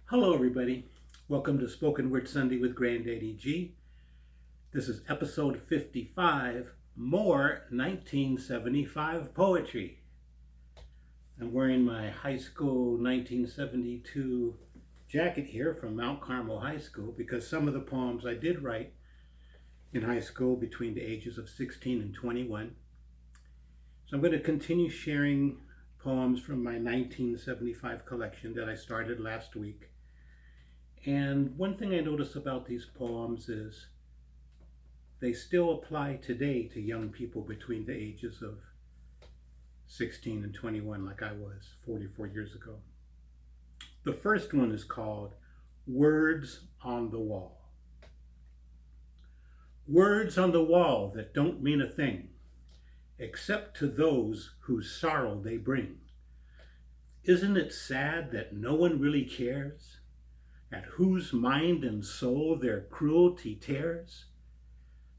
Hello, everybody. Welcome to Spoken Word Sunday with Granddaddy G. This is episode 55, more 1975 poetry. I'm wearing my high school 1972 jacket here from Mount Carmel High School because some of the poems I did write in high school between the ages of 16 and 21. So I'm going to continue sharing poems from my 1975 collection that I started last week. And one thing I notice about these poems is they still apply today to young people between the ages of 16 and 21, like I was 44 years ago. The first one is called Words on the Wall. Words on the wall that don't mean a thing, except to those whose sorrow they bring. Isn't it sad that no one really cares? At whose mind and soul their cruelty tears?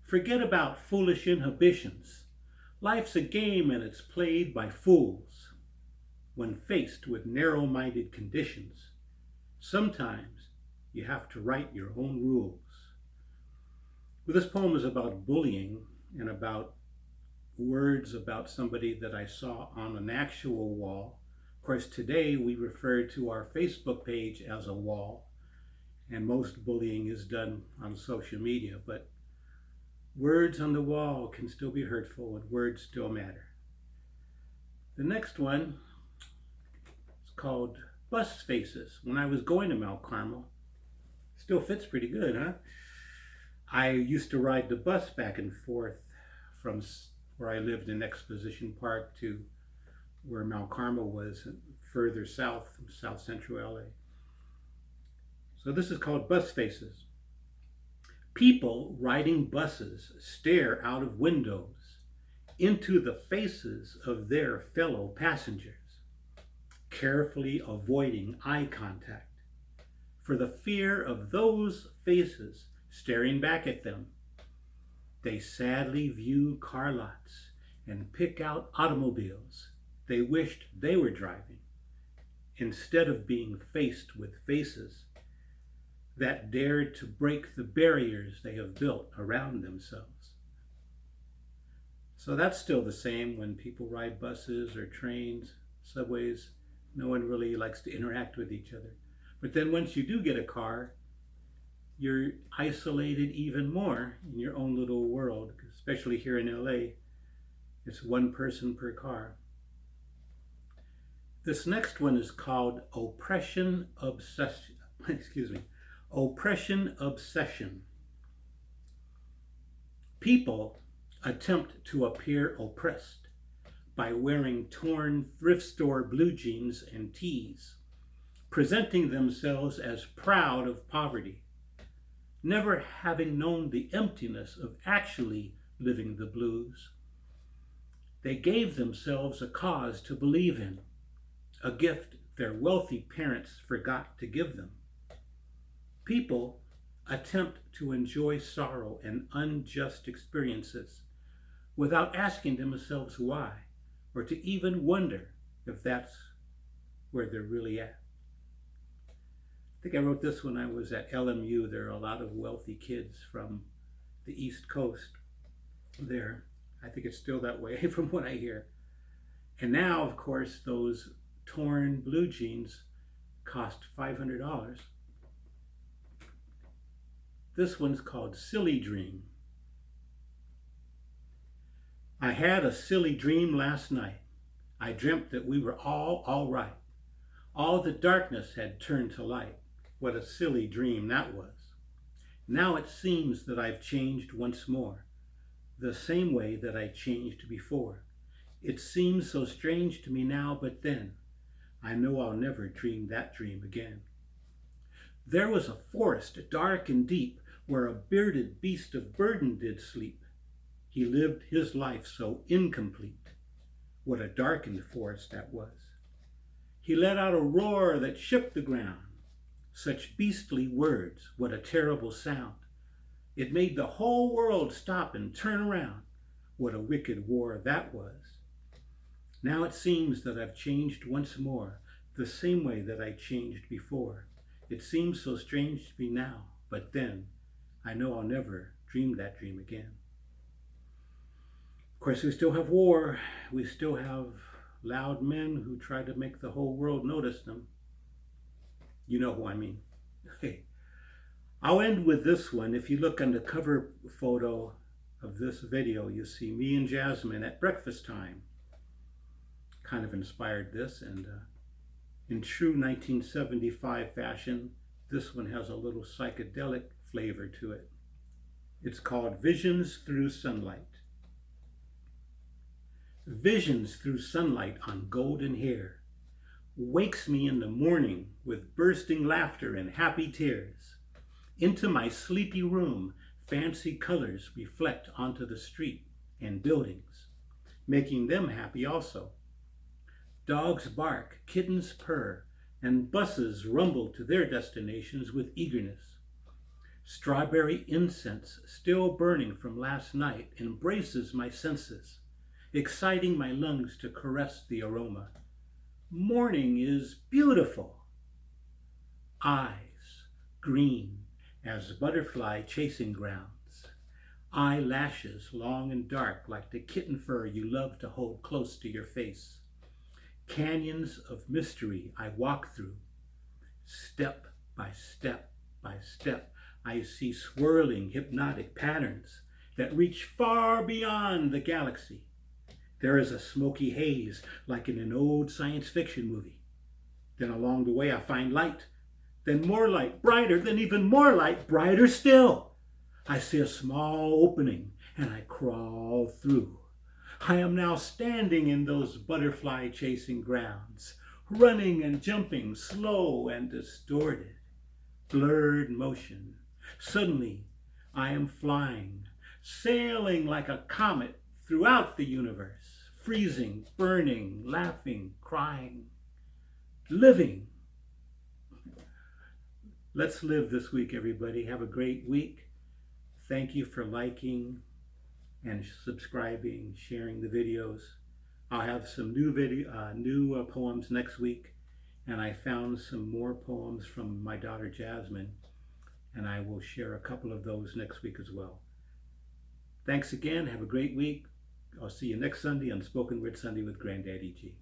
Forget about foolish inhibitions. Life's a game and it's played by fools. When faced with narrow-minded conditions, sometimes you have to write your own rules. Well, this poem is about bullying and about words about somebody that I saw on an actual wall. Of course, today we refer to our Facebook page as a wall. And most bullying is done on social media, but words on the wall can still be hurtful and words still matter. The next one is called Bus Faces. When I was going to Mount Carmel, still fits pretty good, huh? I used to ride the bus back and forth from where I lived in Exposition Park to where Mount Carmel was, further south, South Central LA. So this is called Bus Faces. People riding buses stare out of windows into the faces of their fellow passengers, carefully avoiding eye contact for the fear of those faces staring back at them. They sadly view car lots and pick out automobiles they wished they were driving, instead of being faced with faces that dared to break the barriers they have built around themselves. So that's still the same when people ride buses or trains, subways. No one really likes to interact with each other. But then once you do get a car, you're isolated even more in your own little world, especially here in LA. It's one person per car. This next one is called Oppression Obsession. Oppression Obsession. People attempt to appear oppressed by wearing torn thrift store blue jeans and tees, presenting themselves as proud of poverty, never having known the emptiness of actually living the blues. They gave themselves a cause to believe in, a gift their wealthy parents forgot to give them. People attempt to enjoy sorrow and unjust experiences without asking themselves why, or to even wonder if that's where they're really at. I think I wrote this when I was at LMU. There are a lot of wealthy kids from the East Coast there. I think it's still that way from what I hear. And now, of course, those torn blue jeans cost $500. This one's called Silly Dream. I had a silly dream last night. I dreamt that we were all right. All the darkness had turned to light. What a silly dream that was. Now it seems that I've changed once more, the same way that I changed before. It seems so strange to me now, but then I know I'll never dream that dream again. There was a forest dark and deep, where a bearded beast of burden did sleep. He lived his life so incomplete. What a darkened forest that was. He let out a roar that shook the ground. Such beastly words, what a terrible sound. It made the whole world stop and turn around. What a wicked war that was. Now it seems that I've changed once more, the same way that I changed before. It seems so strange to me now, but then I know I'll never dream that dream again. Of course, we still have war. We still have loud men who try to make the whole world notice them. You know who I mean. I'll end with this one. If you look on the cover photo of this video, you see me and Jasmine at breakfast time. Kind of inspired this, and in true 1975 fashion, this one has a little psychedelic flavor to it. It's called Visions Through Sunlight. Visions through sunlight on golden hair wakes me in the morning with bursting laughter and happy tears. Into my sleepy room, fancy colors reflect onto the street and buildings, making them happy also. Dogs bark, kittens purr, and buses rumble to their destinations with eagerness. Strawberry incense, still burning from last night, embraces my senses, exciting my lungs to caress the aroma. Morning is beautiful. Eyes, green as butterfly chasing grounds. Eyelashes, long and dark like the kitten fur you love to hold close to your face. Canyons of mystery I walk through. Step by step by step, I see swirling hypnotic patterns that reach far beyond the galaxy. There is a smoky haze like in an old science fiction movie. Then along the way I find light, then more light, brighter, then even more light, brighter still. I see a small opening and I crawl through. I am now standing in those butterfly chasing grounds, running and jumping, slow and distorted, blurred motion. Suddenly, I am flying, sailing like a comet throughout the universe, freezing, burning, laughing, crying, living. Let's live this week, everybody. Have a great week. Thank you for liking and subscribing, sharing the videos. I'll have some new poems next week, and I found some more poems from my daughter Jasmine, and I will share a couple of those next week as well. Thanks again. Have a great week. I'll see you next Sunday on Spoken Word Sunday with Granddaddy G.